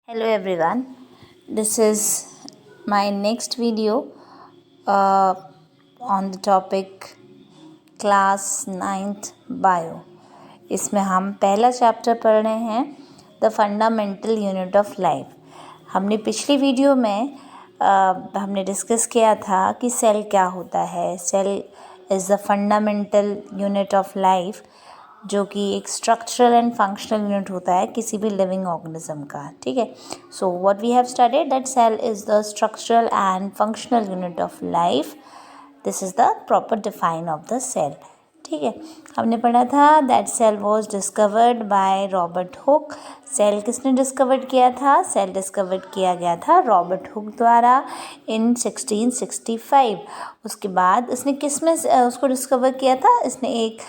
Hello everyone, this is my next video on the topic class 9th bio. इसमें हम पहला chapter पढ़ रहे हैं the fundamental unit of life. हमने पिछली वीडियो में हमने डिस्कस किया था कि सेल क्या होता है। Cell is the fundamental unit of life, जो कि एक स्ट्रक्चरल एंड फंक्शनल यूनिट होता है किसी भी लिविंग ऑर्गेनिज्म का। ठीक है, so what we have studied that cell is the structural and functional unit of life. This is the proper define of the cell. ठीक है, हमने पढ़ा था that cell was discovered by Robert Hooke. Cell किसने discovered किया था? Cell discovered किया गया था रॉबर्ट हुक द्वारा इन 1665। उसके बाद इसने किस में उसको डिस्कवर किया था? इसने एक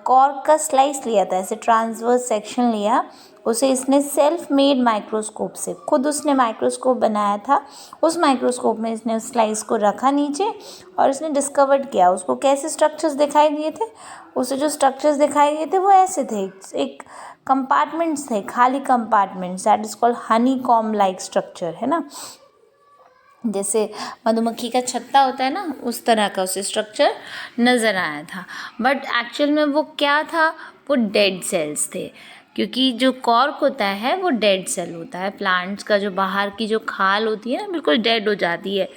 कॉर्क का स्लाइस लिया था, ऐसे ट्रांसवर्स सेक्शन लिया, उसे इसने सेल्फ मेड माइक्रोस्कोप से, खुद उसने माइक्रोस्कोप बनाया था, उस माइक्रोस्कोप में इसने उस स्लाइस को रखा नीचे और इसने डिस्कवर्ड किया। उसको कैसे स्ट्रक्चर्स दिखाई दिए थे? उसे जो स्ट्रक्चर्स दिखाई दिए थे वो ऐसे थे, एक कंपार्टमेंट्स थे, खाली compartments, that is called Honey com like structure, है ना। जैसे मधुमक्खी का छत्ता होता है ना, उस तरह का उसे स्ट्रक्चर नज़र आया था। बट एक्चुअल में वो क्या था? वो डेड सेल्स थे, क्योंकि जो कॉर्क होता है वो डेड सेल होता है। प्लांट्स का जो बाहर की जो खाल होती है ना, बिल्कुल डेड हो जाती है,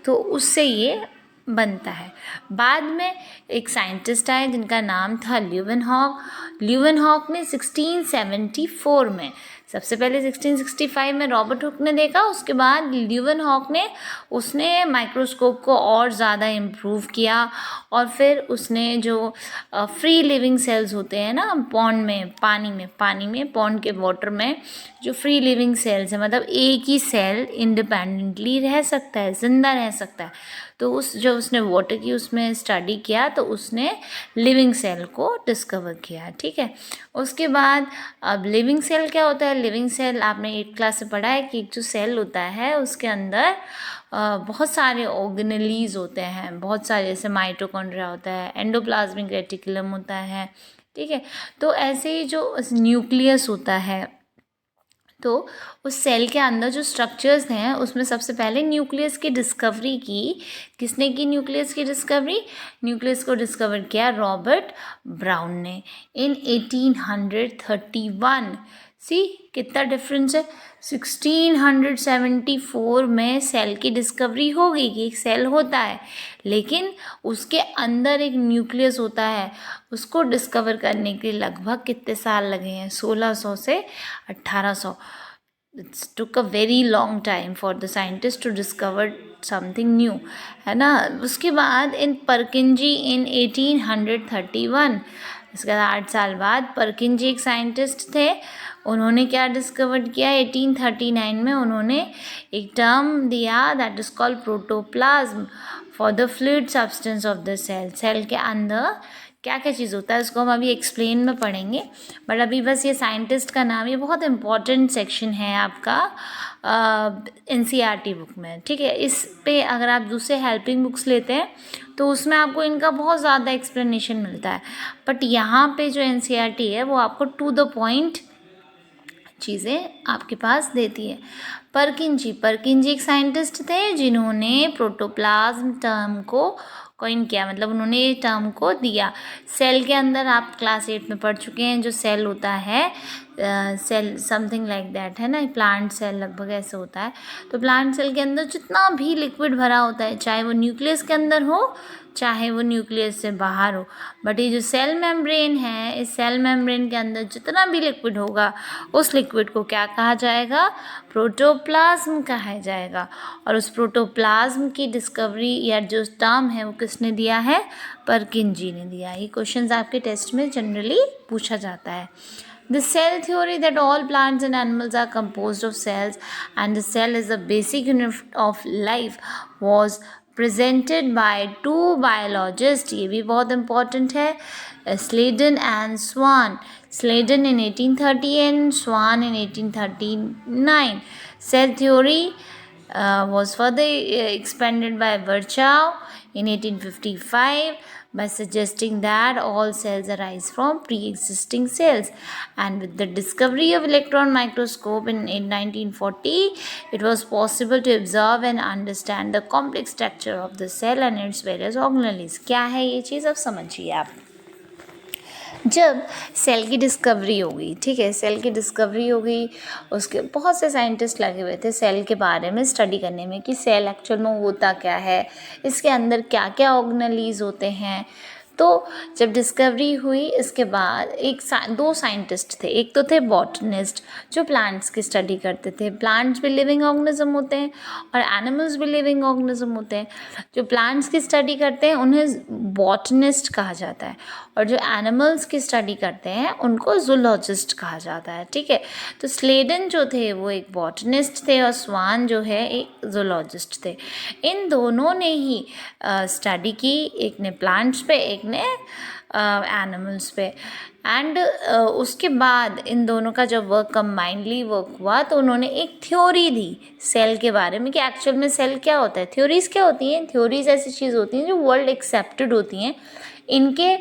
तो उससे ये बनता है। बाद में एक साइंटिस्ट आए जिनका नाम था ल्यूवेनहॉक। ल्यूवेनहॉक ने 1674 में, सबसे पहले 1665 में रॉबर्ट हुक ने देखा, उसके बाद ल्यूवेनहॉक ने उसने माइक्रोस्कोप को और ज़्यादा इम्प्रूव किया और फिर उसने जो फ्री लिविंग सेल्स होते हैं ना पॉन्ड में, पानी में पॉन्ड के वाटर में जो फ्री लिविंग सेल्स है, मतलब एक ही सेल इंडिपेंडेंटली रह सकता है, जिंदा रह सकता है, तो जो उसने वाटर की उसमें स्टडी किया तो उसने लिविंग सेल को डिस्कवर किया। ठीक है, उसके बाद अब लिविंग सेल क्या होता है? लिविंग सेल आपने 8th क्लास से पढ़ा है कि एक जो सेल होता है उसके अंदर बहुत सारे ऑर्गेनेलीज होते हैं, बहुत सारे, जैसे माइटोकॉन्ड्रिया होता है, एंडोप्लाज्मिक रेटिकुलम होता है। ठीक है, तो ऐसे ही जो न्यूक्लियस होता है, तो उस सेल के अंदर जो स्ट्रक्चर्स हैं उसमें सबसे पहले न्यूक्लियस की डिस्कवरी की। किसने की न्यूक्लियस की डिस्कवरी? न्यूक्लियस को डिस्कवर किया रॉबर्ट ब्राउन ने इन 1831। सी कितना डिफरेंस है। 1674 में सेल की डिस्कवरी हो गई कि एक सेल होता है, लेकिन उसके अंदर एक न्यूक्लियस होता है। उसको डिस्कवर करने के लिए लगभग कितने साल लगे हैं? 1600 से 1800। It took a very long time for the scientists to discover something new, है ना। उसके बाद इन परकिंजी इन 1831, इसके बाद 8 साल बाद परकिंजी एक साइंटिस्ट थे, उन्होंने क्या डिस्कवर किया? 1839 में उन्होंने एक टर्म दिया that is called protoplasm for the fluid substance of the cell. Cell के अंदर क्या क्या चीज़ होता है उसको हम अभी एक्सप्लेन में पढ़ेंगे, बट अभी बस ये साइंटिस्ट का नाम, ये बहुत इंपॉर्टेंट सेक्शन है आपका NCERT बुक में। ठीक है, इस पे अगर आप दूसरे हेल्पिंग बुक्स लेते हैं तो उसमें आपको इनका बहुत ज़्यादा एक्सप्लेनेशन मिलता है, बट यहाँ पे जो NCERT है वो आपको टू द पॉइंट चीज़ें आपके पास देती है। परकिंजी एक साइंटिस्ट थे जिन्होंने प्रोटोप्लाज्म टर्म को कॉइन किया, मतलब उन्होंने ये टर्म को दिया। सेल के अंदर आप क्लास 8 में पढ़ चुके हैं, जो सेल होता है सेल समथिंग लाइक दैट, है ना। प्लांट सेल लगभग ऐसे होता है। तो प्लांट सेल के अंदर जितना भी लिक्विड भरा होता है, चाहे वो न्यूक्लियस के अंदर हो चाहे वो न्यूक्लियस से बाहर हो, बट ये जो सेल मेम्ब्रेन है, इस सेल मेम्ब्रेन के अंदर जितना भी लिक्विड होगा उस लिक्विड को क्या कहा जाएगा? प्रोटोप्लाज्म कहा जाएगा। और उस प्रोटोप्लाज्म की डिस्कवरी या जो टर्म है वो किसने दिया है? परकिंजी ने दिया। ये क्वेश्चंस आपके टेस्ट में जनरली पूछा जाता है। The cell theory that all plants and animals are composed of cells and the cell is the basic unit of life was presented by two biologists, ये भी बहुत important है, Sladen and Swan. Sladen in 1830 and Swan in 1839. Cell theory was further expanded by Virchow in 1855. by suggesting that all cells arise from pre-existing cells. And with the discovery of electron microscope in 1940, it was possible to observe and understand the complex structure of the cell and its various organelles. क्या है ये चीज़, अब समझिए आप। जब cell की discovery हो गई, ठीक है, सेल की डिस्कवरी हो गई, उसके बहुत से साइंटिस्ट लगे हुए थे सेल के बारे में स्टडी करने में कि सेल एक्चुअल में होता क्या है, इसके अंदर क्या क्या ऑर्गेनेलीज होते हैं। तो जब डिस्कवरी हुई इसके बाद दो साइंटिस्ट थे, एक तो थे बॉटनिस्ट जो प्लांट्स की स्टडी करते थे। प्लांट्स भी लिविंग ऑर्गेनिज्म होते हैं और एनिमल्स भी लिविंग ऑर्गेनिज्म होते हैं। जो प्लांट्स की स्टडी करते हैं उन्हें बॉटनिस्ट कहा जाता है और जो एनिमल्स की स्टडी करते हैं उनको जूलॉजिस्ट कहा जाता है, ठीक है। तो स्लेडन जो थे वो एक बॉटनिस्ट थे और स्वान जो है एक जूलॉजिस्ट थे। इन दोनों ने ही स्टडी की, एक ने प्लांट्स पे, एक ने एनिमल्स पे। एंड उसके बाद इन दोनों का जब वर्क कंबाइंडली वर्क हुआ तो उन्होंने एक थ्योरी दी सेल के बारे में कि एक्चुअल में सेल क्या होता है। थ्योरीज़ क्या होती हैं? थ्योरीज़ ऐसी चीज़ होती हैं जो वर्ल्ड एक्सेप्टेड होती हैं। इनके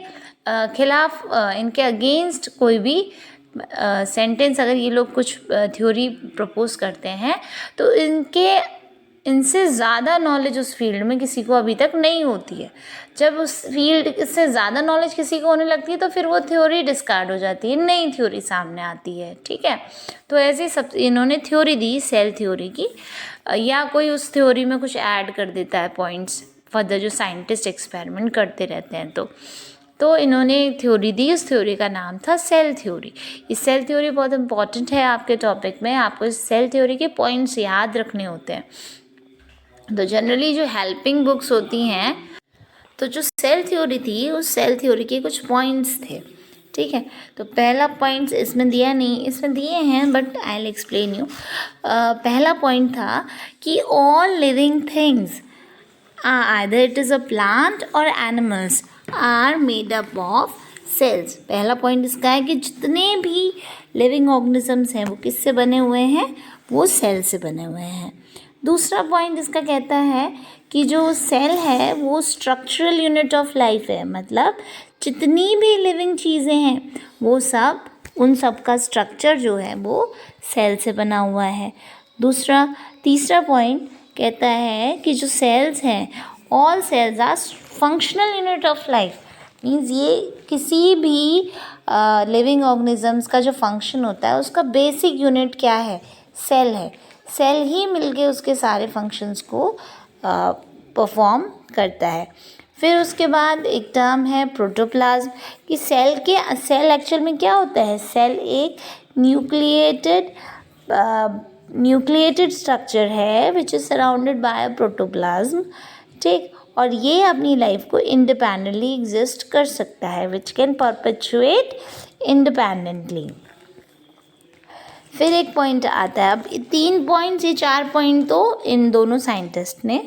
खिलाफ, इनके अगेंस्ट कोई भी सेंटेंस अगर ये लोग कुछ थ्योरी प्रपोज करते हैं तो इनसे ज़्यादा नॉलेज उस फील्ड में किसी को अभी तक नहीं होती है। जब उस फील्ड से ज़्यादा नॉलेज किसी को होने लगती है तो फिर वो थ्योरी डिस्कार्ड हो जाती है, नई थ्योरी सामने आती है, ठीक है। तो ऐसे सब इन्होंने थ्योरी दी सेल थ्योरी की, या कोई उस थ्योरी में कुछ ऐड कर देता है पॉइंट्स फर्दर, जो साइंटिस्ट एक्सपेरिमेंट करते रहते हैं। तो इन्होंने थ्योरी दी, उस थ्योरी का नाम था सेल थ्योरी। इस सेल थ्योरी बहुत इंपॉर्टेंट है आपके टॉपिक में, आपको इस सेल थ्योरी के पॉइंट्स याद रखने होते हैं। तो जनरली जो हेल्पिंग बुक्स होती हैं, तो जो सेल थ्योरी थी उस सेल थ्योरी के कुछ पॉइंट्स थे, ठीक है। तो पहला पॉइंट्स इसमें दिया नहीं, इसमें दिए हैं but I will explain you. पहला पॉइंट था कि all living things either it is a plant और animals are made up of cells. पहला पॉइंट इसका है कि जितने भी लिविंग ऑर्गेनिजम्स हैं वो किससे बने हुए हैं? वो सेल से बने हुए हैं। दूसरा पॉइंट इसका कहता है कि जो सेल है वो स्ट्रक्चरल यूनिट ऑफ लाइफ है, मतलब जितनी भी लिविंग चीज़ें हैं वो सब, उन सब का स्ट्रक्चर जो है वो सेल से बना हुआ है। तीसरा पॉइंट कहता है कि जो सेल्स हैं, all cells are functional unit of life. Means ये किसी भी लिविंग ऑर्गेनिजम्स का जो फंक्शन होता है उसका बेसिक यूनिट क्या है? सेल है। सेल ही मिलके उसके सारे फंक्शंस को परफॉर्म करता है। फिर उसके बाद एक टर्म है प्रोटोप्लाज्म, कि सेल एक्चुअल में क्या होता है? सेल एक न्यूक्लिएटेड स्ट्रक्चर है which is surrounded by a protoplasm, ठीक। और ये अपनी लाइफ को इंडिपेंडेंटली एग्जिस्ट कर सकता है, विच कैन परपेचुएट इंडिपेंडेंटली। फिर एक पॉइंट आता है, अब 3 पॉइंट्स, ये 4 पॉइंट तो इन दोनों साइंटिस्ट ने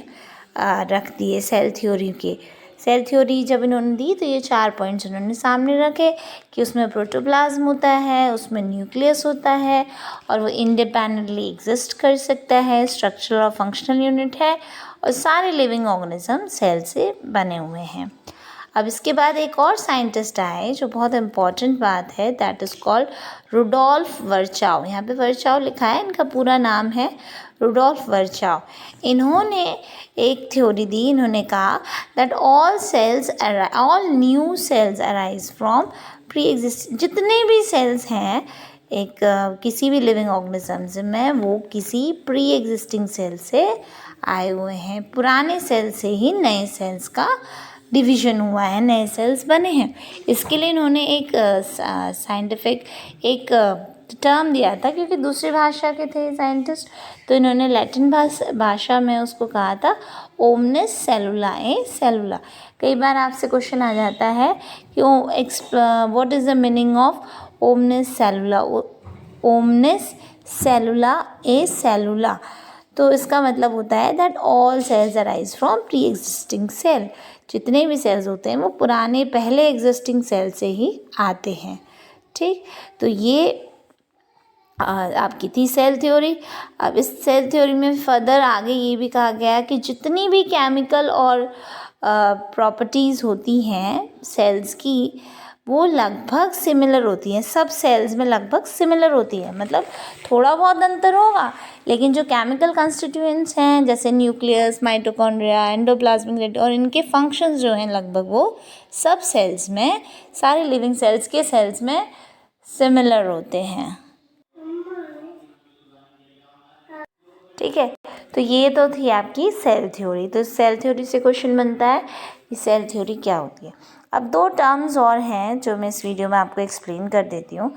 रख दिए सेल थ्योरी के। सेल थ्योरी जब इन्होंने दी तो ये 4 पॉइंट्स उन्होंने सामने रखे कि उसमें प्रोटोप्लाज्म होता है, उसमें न्यूक्लियस होता है और वो इंडिपेंडेंटली एग्जिस्ट कर सकता है, स्ट्रक्चरल और फंक्शनल यूनिट है और सारे लिविंग ऑर्गेनिज्म सेल से बने हुए हैं। अब इसके बाद एक और साइंटिस्ट आए जो बहुत इम्पॉर्टेंट बात है, दैट इज़ कॉल्ड रुडोल्फ वर्चाउ। यहाँ पे वर्चाउ लिखा है, इनका पूरा नाम है रुडोल्फ वर्चाउ। इन्होंने एक थ्योरी दी, इन्होंने कहा that all new sales arise from pre existing. जितने भी सेल्स हैं एक किसी भी लिविंग ऑर्गेनिज्म में, वो किसी प्री एग्जिस्टिंग सेल से आए हुए हैं। पुराने सेल से ही नए सेल्स का डिवीज़न हुआ है, नए सेल्स बने हैं। इसके लिए इन्होंने एक साइंटिफिक एक टर्म दिया था, क्योंकि दूसरी भाषा के थे साइंटिस्ट, तो इन्होंने लैटिन भाषा में उसको कहा था ओमनिस सेलुला ए सेलुला। कई बार आपसे क्वेश्चन आ जाता है कि what is the meaning of omnis cellula, omnis cellula e cellula. तो इसका मतलब होता है that all cells arise from pre existing cell. जितने भी सेल्स होते हैं वो पुराने पहले एग्जिस्टिंग सेल से ही आते हैं, ठीक। तो ये आपकी थी सेल थ्योरी। अब इस सेल थ्योरी में फर्दर आगे ये भी कहा गया कि जितनी भी केमिकल और प्रॉपर्टीज़ होती हैं सेल्स की, वो लगभग सिमिलर होती हैं, सब सेल्स में लगभग सिमिलर होती है। मतलब थोड़ा बहुत अंतर होगा, लेकिन जो केमिकल कंस्टिट्यूएंट्स हैं जैसे न्यूक्लियस, माइटोकॉन्ड्रिया, एंडोप्लाज्मिक रेटिकुलम और इनके फंक्शंस जो हैं लगभग वो सब सेल्स में, सारे लिविंग सेल्स के सेल्स में सिमिलर होते हैं। ठीक है, तो ये तो थी आपकी सेल थ्योरी। तो सेल थ्योरी से क्वेश्चन बनता है कि सेल थ्योरी क्या होती है। अब दो टर्म्स और हैं जो मैं इस वीडियो में आपको एक्सप्लेन कर देती हूँ।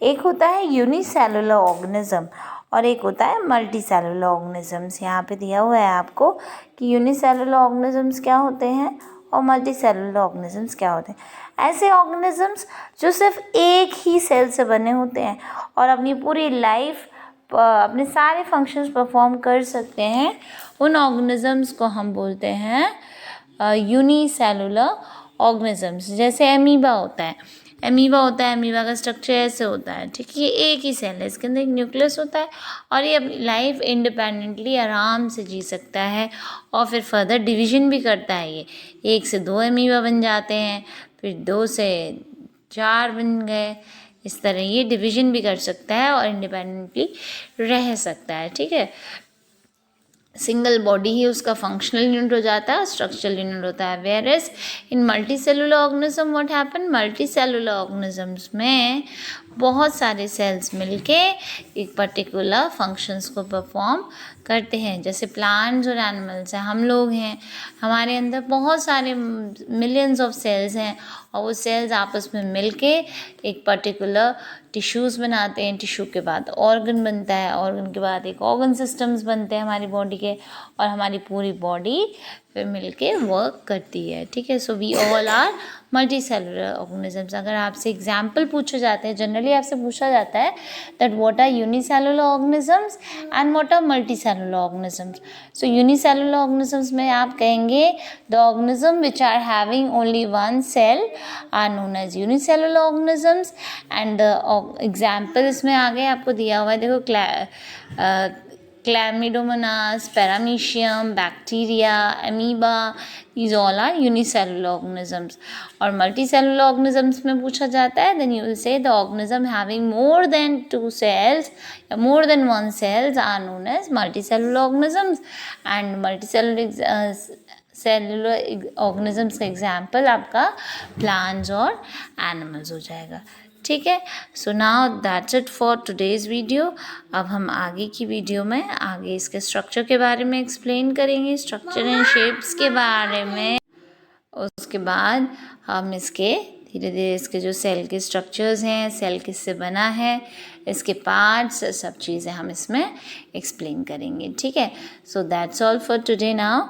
एक होता है यूनिसेलुलर ऑर्गेनिज्म और एक होता है मल्टी सेलुलर ऑर्गेनिजम्स। यहाँ पे दिया हुआ है आपको कि यूनिसेलुलर ऑर्गेनिजम्स क्या होते हैं और मल्टी सेलुलर ऑर्गेनिजम्स क्या होते हैं। ऐसे ऑर्गेनिजम्स जो सिर्फ एक ही सेल से बने होते हैं और अपनी पूरी लाइफ अपने सारे फंक्शंस परफॉर्म कर सकते हैं, उन ऑर्गेनिजम्स को हम बोलते हैं यूनिसेलुलर ऑर्गेनिजम्स। जैसे एमीबा होता है, एमीबा का स्ट्रक्चर ऐसे होता है, ठीक है। ये एक ही सेल है, इसके अंदर एक न्यूक्लियस होता है और ये अपनी लाइफ इंडिपेंडेंटली आराम से जी सकता है और फिर फर्दर डिवीजन भी करता है। ये 1 से 2 एमीबा बन जाते हैं, फिर 2 से 4 बन गए, इस तरह ये डिवीजन भी कर सकता है और इंडिपेंडेंटली रह सकता है, ठीक है। सिंगल बॉडी ही उसका फंक्शनल यूनिट हो जाता है, स्ट्रक्चरल यूनिट होता है। Whereas in multicellular organism what happen, multi cellular organisms में बहुत सारे सेल्स मिलके एक पर्टिकुलर फंक्शंस को परफॉर्म करते हैं। जैसे प्लांट्स और एनिमल्स हैं, हम लोग हैं, हमारे अंदर बहुत सारे मिलियंस ऑफ सेल्स हैं और वो सेल्स आपस में मिलके एक पर्टिकुलर टिश्यूज़ बनाते हैं। टिश्यू के बाद ऑर्गन बनता है, ऑर्गन के बाद एक ऑर्गन सिस्टम्स बनते हैं हमारी बॉडी के, और हमारी पूरी बॉडी फिर मिलके वर्क करती है, ठीक है। So we all are multi cellular organisms. अगर आपसे एग्जाम्पल पूछे जाते हैं, जनरली आपसे पूछा जाता है that what are unicellular organisms and what are multi cellular organisms. So unicellular organisms में आप कहेंगे the organism which are having only one cell are known as unicellular organisms. And example इसमें आगे आपको दिया हुआ है, देखो chlamydomonas, paramecium, bacteria, amoeba, these all are unicellular organisms। और multicellular organisms में पूछा जाता है then you will say the organism having more than 2 cells या more than 1 cells are known as multicellular organisms। and multicellular cellular organisms का example आपका plants और animals हो जाएगा, ठीक है। So now that's it for today's video. अब हम आगे की वीडियो में आगे इसके स्ट्रक्चर के बारे में एक्सप्लेन करेंगे, स्ट्रक्चर एंड शेप्स के बारे में। उसके बाद हम इसके धीरे धीरे इसके जो सेल के स्ट्रक्चर्स हैं, सेल किससे बना है, इसके पार्ट्स, सब चीज़ें हम इसमें एक्सप्लेन करेंगे, ठीक है। So that's all for today now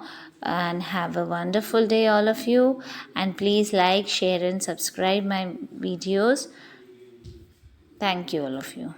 and have a wonderful day all of you, and please like, share and subscribe my videos. Thank you all of you.